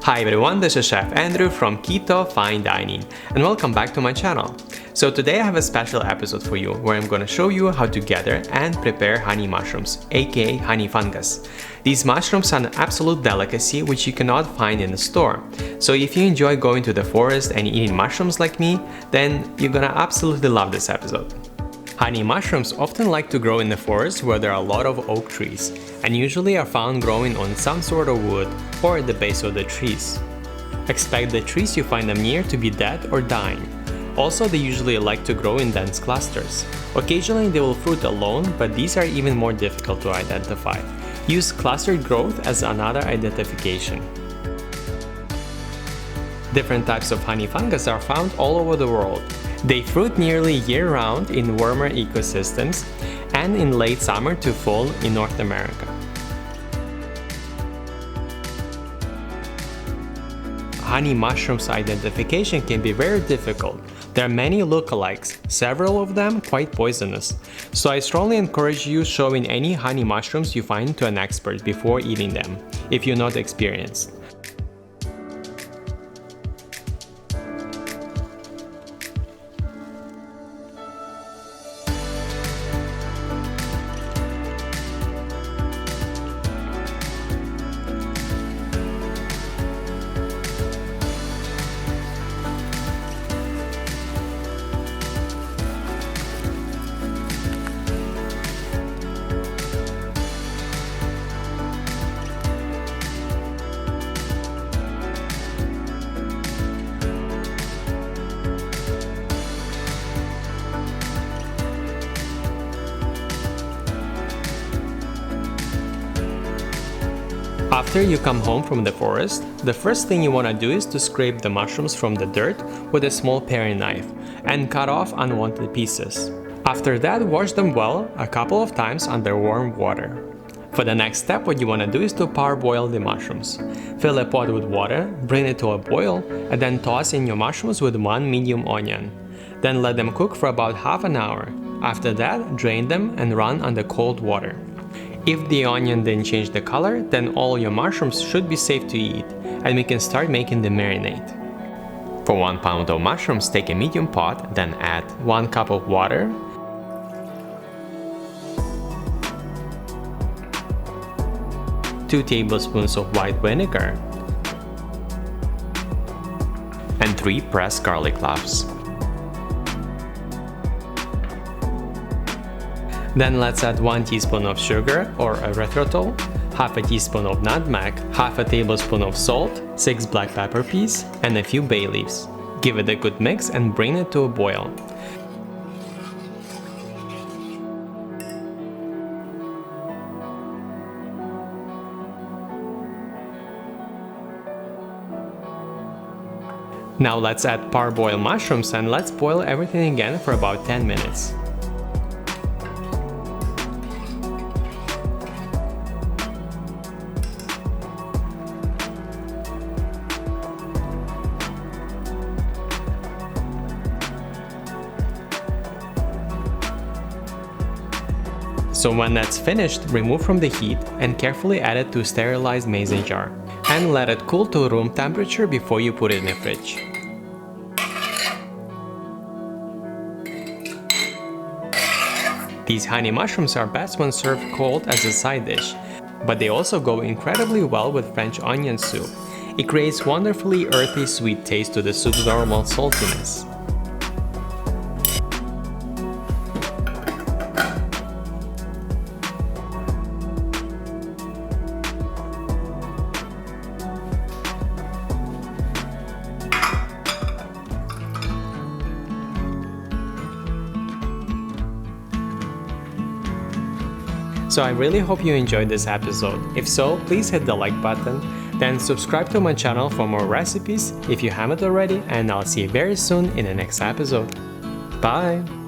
Hi everyone, this is Chef Andrew from Keto Fine Dining and welcome back to my channel. So today I have a special episode for you where I'm going to show you how to gather and prepare honey mushrooms, aka honey fungus. These mushrooms are an absolute delicacy which you cannot find in the store. So if you enjoy going to the forest and eating mushrooms like me, then you're gonna absolutely love this episode. Honey mushrooms often like to grow in the forest where there are a lot of oak trees, and usually are found growing on some sort of wood or at the base of the trees. Expect the trees you find them near to be dead or dying. Also, they usually like to grow in dense clusters. Occasionally they will fruit alone, but these are even more difficult to identify. Use clustered growth as another identification. Different types of honey fungus are found all over the world. They fruit nearly year-round in warmer ecosystems and in late summer to fall in North America. Honey mushrooms identification can be very difficult. There are many lookalikes, several of them quite poisonous. So I strongly encourage you showing any honey mushrooms you find to an expert before eating them, if you're not experienced. After you come home from the forest, the first thing you want to do is to scrape the mushrooms from the dirt with a small paring knife and cut off unwanted pieces. After that, wash them well a couple of times under warm water. For the next step, what you want to do is to parboil the mushrooms. Fill a pot with water, bring it to a boil, and then toss in your mushrooms with one medium onion. Then let them cook for about half an hour. After that, drain them and run under cold water. If the onion didn't change the color, then all your mushrooms should be safe to eat, and we can start making the marinade. For 1 pound of mushrooms, take a medium pot, then add 1 cup of water, 2 tablespoons of white vinegar, and 3 pressed garlic cloves. Then let's add 1 teaspoon of sugar or erythritol, half a teaspoon of nutmeg, half a tablespoon of salt, 6 black pepper peas, and a few bay leaves. Give it a good mix and bring it to a boil. Now let's add parboiled mushrooms and let's boil everything again for about 10 minutes. So when that's finished, remove from the heat and carefully add it to a sterilized mason jar. And let it cool to room temperature before you put it in the fridge. These honey mushrooms are best when served cold as a side dish, but they also go incredibly well with French onion soup. It creates wonderfully earthy sweet taste to the soup's normal saltiness. So I really hope you enjoyed this episode. If so, please hit the like button, then subscribe to my channel for more recipes if you haven't already, and I'll see you very soon in the next episode. Bye!